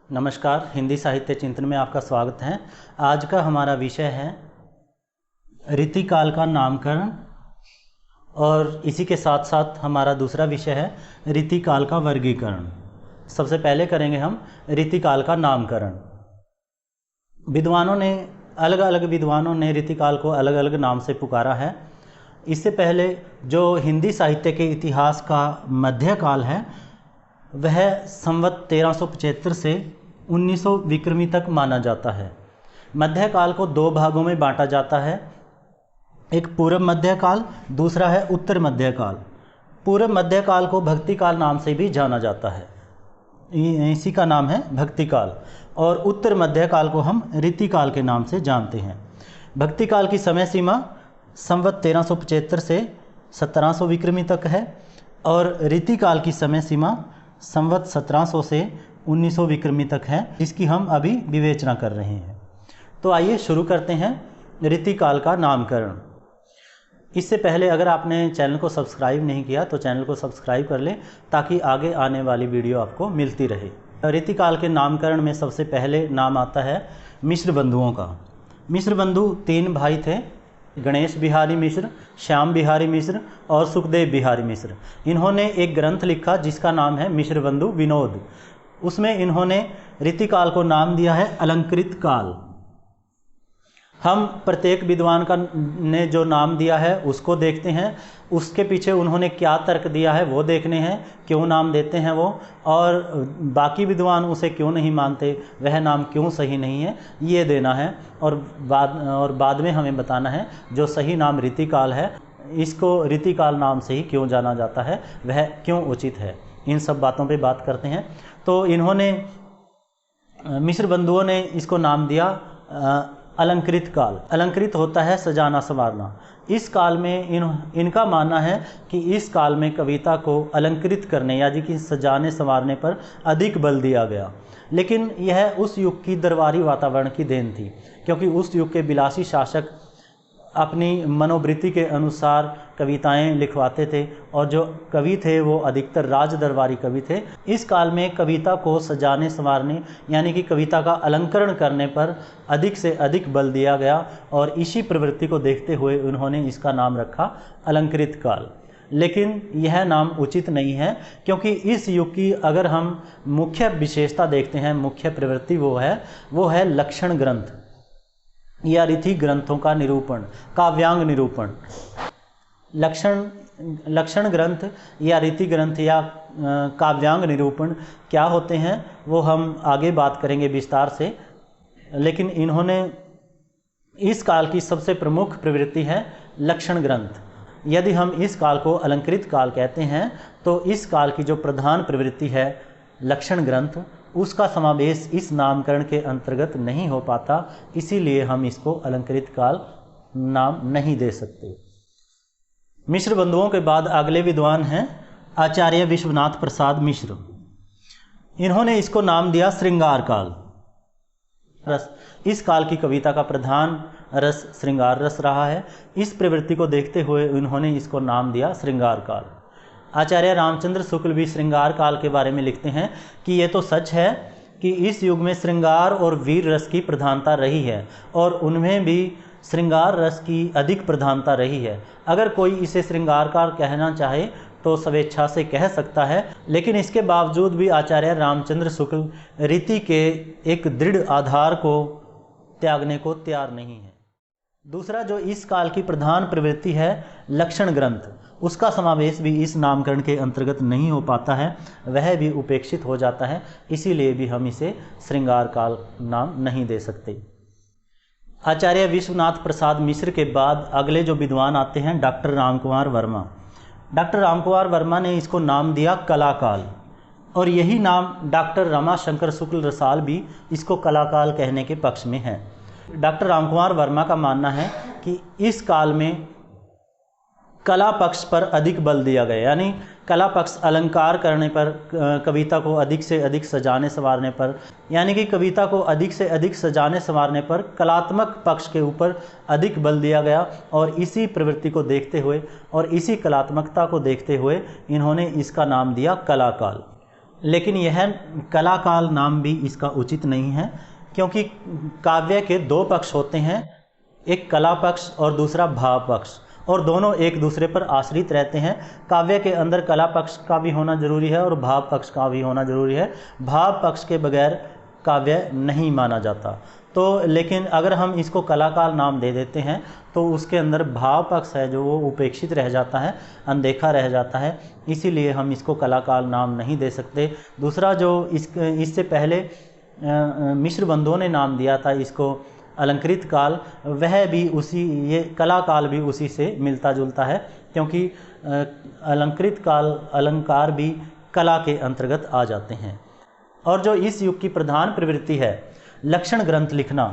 नमस्कार, हिंदी साहित्य चिंतन में आपका स्वागत है। आज का हमारा विषय है रीतिकाल का नामकरण और इसी के साथ साथ हमारा दूसरा विषय है रीतिकाल का वर्गीकरण। सबसे पहले करेंगे हम रीतिकाल का नामकरण। अलग अलग विद्वानों ने रीतिकाल को अलग अलग नाम से पुकारा है। इससे पहले जो हिंदी साहित्य के इतिहास का मध्यकाल है वह संवत 1375 से 1900 विक्रमी तक माना जाता है। मध्यकाल को दो भागों में बांटा जाता है, एक पूर्व मध्यकाल, दूसरा है उत्तर मध्यकाल। पूर्व मध्यकाल को भक्तिकाल नाम से भी जाना जाता है, इसी का नाम है भक्तिकाल। और उत्तर मध्यकाल को हम रीतिकाल के नाम से जानते हैं। भक्तिकाल की समय सीमा संवत 1375 से 1700 विक्रमी तक है और रीतिकाल की समय सीमा संवत 1700 से 1900 विक्रमी तक है, जिसकी हम अभी विवेचना कर रहे हैं। तो आइए शुरू करते हैं रीतिकाल का नामकरण। इससे पहले अगर आपने चैनल को सब्सक्राइब नहीं किया तो चैनल को सब्सक्राइब कर लें ताकि आगे आने वाली वीडियो आपको मिलती रहे। रीतिकाल के नामकरण में सबसे पहले नाम आता है मिश्र बंधुओं का। मिश्र बंधु 3 भाई थे, गणेश बिहारी मिश्र, श्याम बिहारी मिश्र और सुखदेव बिहारी मिश्र। इन्होंने एक ग्रंथ लिखा जिसका नाम है मिश्र बंधु विनोद। उसमें इन्होंने रीतिकाल को नाम दिया है अलंकृत काल। हम प्रत्येक विद्वान का ने जो नाम दिया है उसको देखते हैं, उसके पीछे उन्होंने क्या तर्क दिया है वो देखने हैं, क्यों नाम देते हैं वो, और बाकी विद्वान उसे क्यों नहीं मानते, वह नाम क्यों सही नहीं है, ये देना है। और बाद में हमें बताना है जो सही नाम रीतिकाल है, इसको रीतिकाल नाम से ही क्यों जाना जाता है, वह क्यों उचित है। इन सब बातों पे बात करते हैं। तो इन्होंने मिश्र बंधुओं ने इसको नाम दिया अलंकृत काल। अलंकृत होता है सजाना संवारना। इस काल में इनका मानना है कि इस काल में कविता को अलंकृत करने यानी कि सजाने संवारने पर अधिक बल दिया गया। लेकिन यह उस युग की दरबारी वातावरण की देन थी, क्योंकि उस युग के विलासी शासक अपनी मनोवृत्ति के अनुसार कविताएं लिखवाते थे और जो कवि थे वो अधिकतर राज दरबारी कवि थे। इस काल में कविता को सजाने संवारने यानी कि कविता का अलंकरण करने पर अधिक से अधिक बल दिया गया और इसी प्रवृत्ति को देखते हुए उन्होंने इसका नाम रखा अलंकृत काल। लेकिन यह नाम उचित नहीं है, क्योंकि इस युग की अगर हम मुख्य विशेषता देखते हैं, मुख्य प्रवृत्ति वो है लक्षण ग्रंथ या रीति ग्रंथों का निरूपण, काव्यांग निरूपण। लक्षण ग्रंथ या रीति ग्रंथ या काव्यांग निरूपण क्या होते हैं वो हम आगे बात करेंगे विस्तार से। लेकिन इन्होंने इस काल की सबसे प्रमुख प्रवृत्ति है लक्षण ग्रंथ। यदि हम इस काल को अलंकृत काल कहते हैं तो इस काल की जो प्रधान प्रवृत्ति है लक्षण ग्रंथ, उसका समावेश इस नामकरण के अंतर्गत नहीं हो पाता, इसीलिए हम इसको अलंकृत काल नाम नहीं दे सकते। मिश्र बंधुओं के बाद अगले विद्वान हैं आचार्य विश्वनाथ प्रसाद मिश्र। इन्होंने इसको नाम दिया श्रृंगार काल। इस काल की कविता का प्रधान रस श्रृंगार रस रहा है। इस प्रवृत्ति को देखते हुए उन्होंने इसको नाम दिया श्रृंगार काल। आचार्य रामचंद्र शुक्ल भी श्रृंगार काल के बारे में लिखते हैं कि ये तो सच है कि इस युग में श्रृंगार और वीर रस की प्रधानता रही है और उनमें भी श्रृंगार रस की अधिक प्रधानता रही है। अगर कोई इसे श्रृंगार काल कहना चाहे तो स्वेच्छा से कह सकता है, लेकिन इसके बावजूद भी आचार्य रामचंद्र शुक्ल रीति के एक दृढ़ आधार को त्यागने को तैयार नहीं है। दूसरा जो इस काल की प्रधान प्रवृत्ति है लक्षण ग्रंथ, उसका समावेश भी इस नामकरण के अंतर्गत नहीं हो पाता है, वह भी उपेक्षित हो जाता है, इसीलिए भी हम इसे श्रृंगार काल नाम नहीं दे सकते। आचार्य विश्वनाथ प्रसाद मिश्र के बाद अगले जो विद्वान आते हैं डॉक्टर रामकुमार वर्मा। डॉक्टर रामकुमार वर्मा ने इसको नाम दिया कलाकाल और यही नाम डॉक्टर रमाशंकर शुक्ल रसाल भी इसको कलाकाल कहने के पक्ष में है। डॉक्टर रामकुमार वर्मा का मानना है कि इस काल में कला पक्ष पर अधिक बल दिया गया, यानी कला पक्ष अलंकार करने पर, कविता को अधिक से अधिक सजाने संवारने पर, यानी कि कविता को अधिक से अधिक सजाने संवारने पर कलात्मक पक्ष के ऊपर अधिक बल दिया गया और इसी प्रवृत्ति को देखते हुए और इसी कलात्मकता को देखते हुए इन्होंने इसका नाम दिया कलाकाल। लेकिन यह कला काल नाम भी इसका उचित नहीं है, क्योंकि काव्य के दो पक्ष होते हैं, एक कला पक्ष और दूसरा भाव पक्ष, और दोनों एक दूसरे पर आश्रित रहते हैं। काव्य के अंदर कला पक्ष का भी होना जरूरी है और भाव पक्ष का भी होना जरूरी है। भाव पक्ष के बगैर काव्य नहीं माना जाता। तो लेकिन अगर हम इसको कलाकाल नाम दे देते हैं तो उसके अंदर भाव पक्ष है जो वो उपेक्षित रह जाता है, अनदेखा रह जाता है, इसीलिए हम इसको कलाकाल नाम नहीं दे सकते। दूसरा जो इससे पहले मिश्र बंधुओं ने नाम दिया था इसको अलंकृत काल, वह भी ये कला काल भी उसी से मिलता जुलता है, क्योंकि अलंकृत काल अलंकार भी कला के अंतर्गत आ जाते हैं। और जो इस युग की प्रधान प्रवृत्ति है लक्षण ग्रंथ लिखना,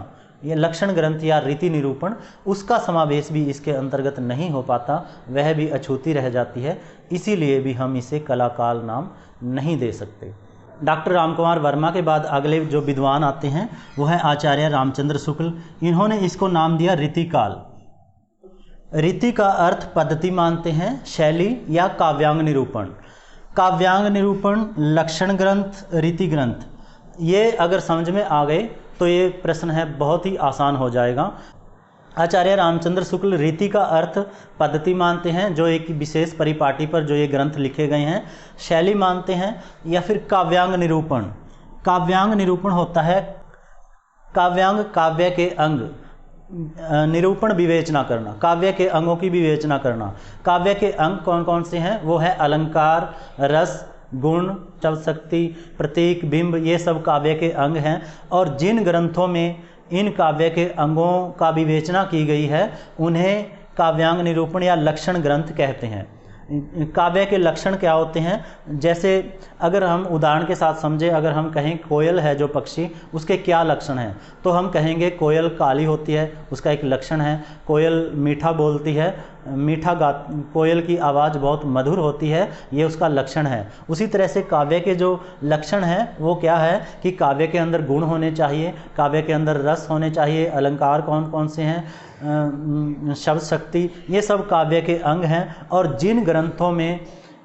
ये लक्षण ग्रंथ या रीति निरूपण, उसका समावेश भी इसके अंतर्गत नहीं हो पाता, वह भी अछूती रह जाती है, इसीलिए भी हम इसे कलाकाल नाम नहीं दे सकते। डॉक्टर रामकुमार वर्मा के बाद अगले जो विद्वान आते हैं वो है आचार्य रामचंद्र शुक्ल। इन्होंने इसको नाम दिया रीतिकाल। रीति का अर्थ पद्धति मानते हैं, शैली या काव्यांग निरूपण। काव्यांग निरूपण, लक्षण ग्रंथ, रीति ग्रंथ, ये अगर समझ में आ गए तो ये प्रश्न है बहुत ही आसान हो जाएगा। आचार्य रामचंद्र शुक्ल रीति का अर्थ पद्धति मानते हैं, जो एक विशेष परिपाटी पर जो ये ग्रंथ लिखे गए हैं। शैली मानते हैं, या फिर काव्यांग निरूपण। काव्यांग निरूपण होता है काव्यांग, काव्य के अंग, निरूपण विवेचना करना, काव्य के अंगों की विवेचना करना। काव्य के अंग कौन कौन से हैं? वो है अलंकार, रस, गुण, शब्द शक्ति, प्रतीक, बिंब, ये सब काव्य के अंग हैं। और जिन ग्रंथों में इन काव्य के अंगों का विवेचना की गई है उन्हें काव्यांग निरूपण या लक्षण ग्रंथ कहते हैं। काव्य के लक्षण क्या होते हैं? जैसे अगर हम उदाहरण के साथ समझें, अगर हम कहें कोयल है जो पक्षी, उसके क्या लक्षण हैं, तो हम कहेंगे कोयल काली होती है, उसका एक लक्षण है। कोयल मीठा बोलती है, कोयल की आवाज़ बहुत मधुर होती है, ये उसका लक्षण है। उसी तरह से काव्य के जो लक्षण हैं वो क्या है कि काव्य के अंदर गुण होने चाहिए, काव्य के अंदर रस होने चाहिए, अलंकार कौन कौन से हैं, शब्द शक्ति, ये सब काव्य के अंग हैं। और जिन ग्रंथों में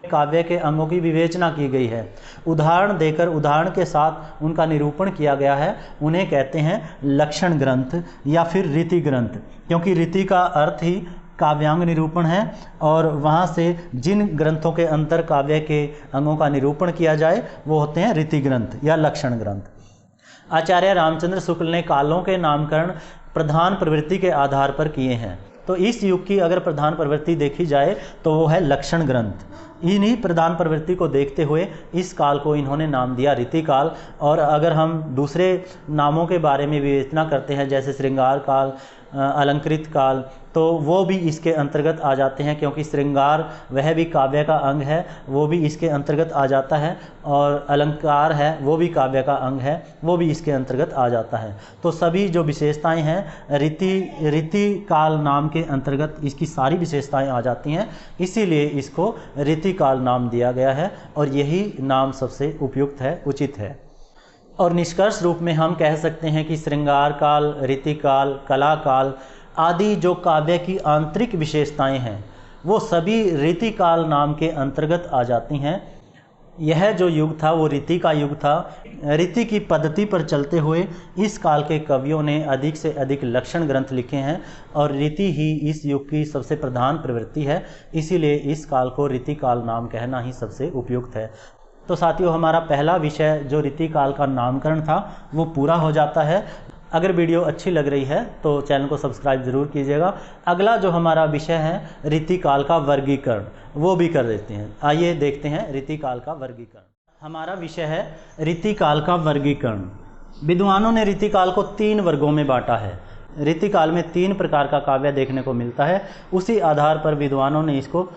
काव्य के अंगों की विवेचना की गई है, उदाहरण देकर उदाहरण के साथ उनका निरूपण किया गया है, उन्हें कहते हैं लक्षण ग्रंथ या फिर रीति ग्रंथ। क्योंकि रीति का अर्थ ही काव्यांग निरूपण है, और वहाँ से जिन ग्रंथों के अंतर काव्य के अंगों का निरूपण किया जाए वो होते हैं रीति ग्रंथ या लक्षण ग्रंथ। आचार्य रामचंद्र शुक्ल ने कालों के नामकरण प्रधान प्रवृत्ति के आधार पर किए हैं। तो इस युग की अगर प्रधान प्रवृत्ति देखी जाए तो वो है लक्षण ग्रंथ। इन्हीं प्रधान प्रवृत्ति को देखते हुए इस काल को इन्होंने नाम दिया रीतिकाल। और अगर हम दूसरे नामों के बारे में विवेचना करते हैं, जैसे श्रृंगार काल, अलंकृत काल, तो वो भी इसके अंतर्गत आ जाते हैं, क्योंकि श्रृंगार वह भी काव्य का अंग है, वो भी इसके अंतर्गत आ जाता है। और अलंकार है वो भी काव्य का अंग है, वो भी इसके अंतर्गत आ जाता है। तो सभी जो विशेषताएं हैं रीति काल नाम के अंतर्गत इसकी सारी विशेषताएं आ जाती हैं, इसीलिए इसको रीति काल नाम दिया गया है, और यही नाम सबसे उपयुक्त है, उचित है। और निष्कर्ष रूप में हम कह सकते हैं कि श्रृंगार काल, रीति काल, कला काल आदि जो काव्य की आंतरिक विशेषताएं हैं वो सभी रीति काल नाम के अंतर्गत आ जाती हैं। यह जो युग था वो रीति का युग था। रीति की पद्धति पर चलते हुए इस काल के कवियों ने अधिक से अधिक लक्षण ग्रंथ लिखे हैं, और रीति ही इस युग की सबसे प्रधान प्रवृत्ति है, इसीलिए इस काल को रीति काल नाम कहना ही सबसे उपयुक्त है। तो साथियों, हमारा पहला विषय जो रीति काल का नामकरण था वो पूरा हो जाता है। अगर वीडियो अच्छी लग रही है तो चैनल को सब्सक्राइब ज़रूर कीजिएगा। अगला जो हमारा विषय है रीति काल का वर्गीकरण, वो भी कर देते हैं। आइए देखते हैं रीति काल का वर्गीकरण। हमारा विषय है रीति काल का वर्गीकरण। विद्वानों ने रीति काल को 3 वर्गों में बांटा है। रीति काल में 3 प्रकार का काव्य देखने को मिलता है, उसी आधार पर विद्वानों ने इसको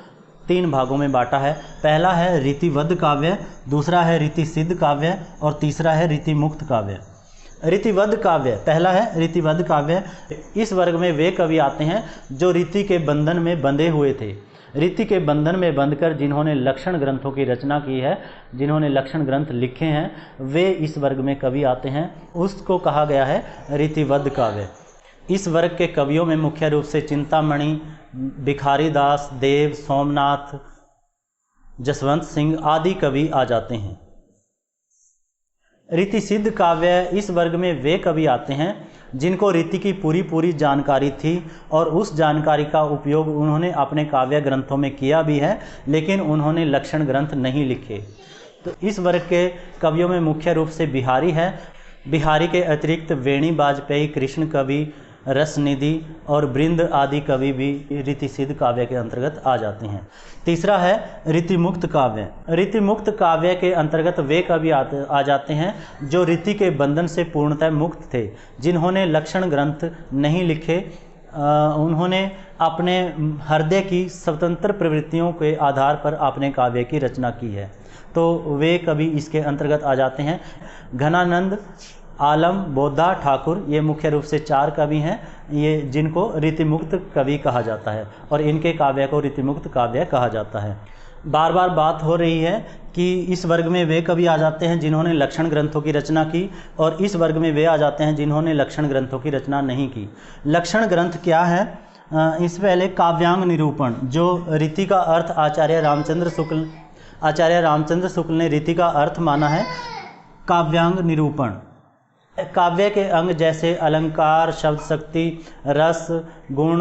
3 भागों में बांटा है। पहला है रीतिबद्ध काव्य, दूसरा है रीति सिद्ध काव्य, और तीसरा है रीति मुक्त काव्य। रीतिबद्ध काव्य, पहला है रीतिबद्ध काव्य। इस वर्ग में वे कवि आते हैं जो रीति के बंधन में बंधे हुए थे। रीति के बंधन में बंधकर जिन्होंने लक्षण ग्रंथों की रचना की है, जिन्होंने लक्षण ग्रंथ लिखे हैं, वे इस वर्ग में कवि आते हैं। उसको कहा गया है रीतिबद्ध काव्य। इस वर्ग के कवियों में मुख्य रूप से चिंतामणि, भिखारी दास, देव, सोमनाथ, जसवंत सिंह आदि कवि आ जाते हैं। रीति सिद्ध काव्य इस वर्ग में वे कवि आते हैं जिनको रीति की पूरी जानकारी थी और उस जानकारी का उपयोग उन्होंने अपने काव्य ग्रंथों में किया भी है, लेकिन उन्होंने लक्षण ग्रंथ नहीं लिखे। तो इस वर्ग के कवियों में मुख्य रूप से बिहारी है। बिहारी के अतिरिक्त वेणी, वाजपेयी, कृष्ण कवि, रसनिधि और बृंद आदि कवि भी रीति सिद्ध काव्य के अंतर्गत आ जाते हैं। तीसरा है रीतिमुक्त काव्य। रीतिमुक्त काव्य के अंतर्गत वे कवि आ जाते हैं जो रीति के बंधन से पूर्णतः मुक्त थे, जिन्होंने लक्षण ग्रंथ नहीं लिखे। उन्होंने अपने हृदय की स्वतंत्र प्रवृत्तियों के आधार पर अपने काव्य की रचना की है, तो वे कवि इसके अंतर्गत आ जाते हैं। घनानंद, आलम, बोधा, ठाकुर, ये मुख्य रूप से 4 कवि हैं, ये जिनको रीतिमुक्त कवि कहा जाता है और इनके काव्य को रीतिमुक्त काव्य कहा जाता है। बार बार बात हो रही है कि इस वर्ग में वे कवि आ जाते हैं जिन्होंने लक्षण ग्रंथों की रचना की और इस वर्ग में वे आ जाते हैं जिन्होंने लक्षण ग्रंथों की रचना नहीं की। लक्षण ग्रंथ क्या है? इस पहले काव्यांग निरूपण, जो रीति का अर्थ आचार्य रामचंद्र शुक्ल ने रीति का अर्थ माना है काव्यांग निरूपण। काव्य के अंग जैसे अलंकार, शब्द शक्ति, रस, गुण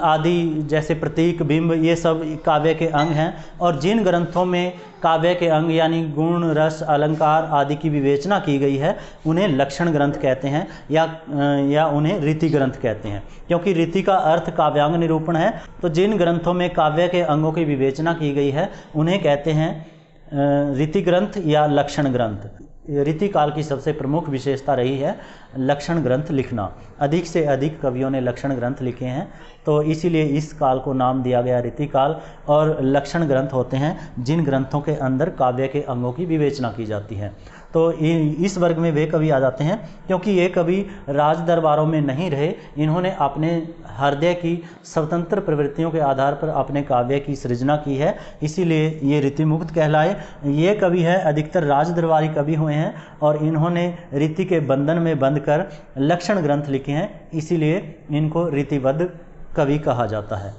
आदि जैसे प्रतीक, बिंब, ये सब काव्य के अंग हैं और जिन ग्रंथों में काव्य के अंग यानी गुण, रस, अलंकार आदि की विवेचना की गई है उन्हें लक्षण ग्रंथ कहते हैं या उन्हें रीति ग्रंथ कहते हैं। क्योंकि रीति का अर्थ काव्यांग निरूपण है, तो जिन ग्रंथों में काव्य के अंगों की विवेचना की गई है उन्हें कहते हैं रीति ग्रंथ या लक्षण ग्रंथ। रीति काल की सबसे प्रमुख विशेषता रही है लक्षण ग्रंथ लिखना। अधिक से अधिक कवियों ने लक्षण ग्रंथ लिखे हैं, तो इसीलिए इस काल को नाम दिया गया रीति काल। और लक्षण ग्रंथ होते हैं जिन ग्रंथों के अंदर काव्य के अंगों की विवेचना की जाती है। तो इस वर्ग में वे कवि आ जाते हैं क्योंकि ये कवि राज दरबारों में नहीं रहे, इन्होंने अपने हृदय की स्वतंत्र प्रवृत्तियों के आधार पर अपने काव्य की सृजना की है, इसीलिए ये रीतिमुक्त कहलाए। ये कवि हैं अधिकतर राज दरबारी कवि हुए हैं और इन्होंने रीति के बंधन में बंधकर लक्षण ग्रंथ लिखे हैं, इसीलिए इनको रीतिबद्ध कवि कहा जाता है।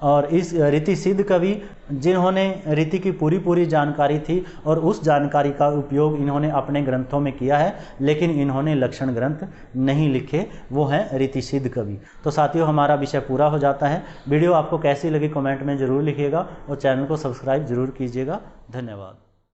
और इस रीति सिद्ध कवि जिन्होंने रीति की पूरी जानकारी थी और उस जानकारी का उपयोग इन्होंने अपने ग्रंथों में किया है, लेकिन इन्होंने लक्षण ग्रंथ नहीं लिखे, वो हैं रीति सिद्ध कवि। तो साथियों, हमारा विषय पूरा हो जाता है। वीडियो आपको कैसी लगी कमेंट में ज़रूर लिखिएगा और चैनल को सब्सक्राइब ज़रूर कीजिएगा। धन्यवाद।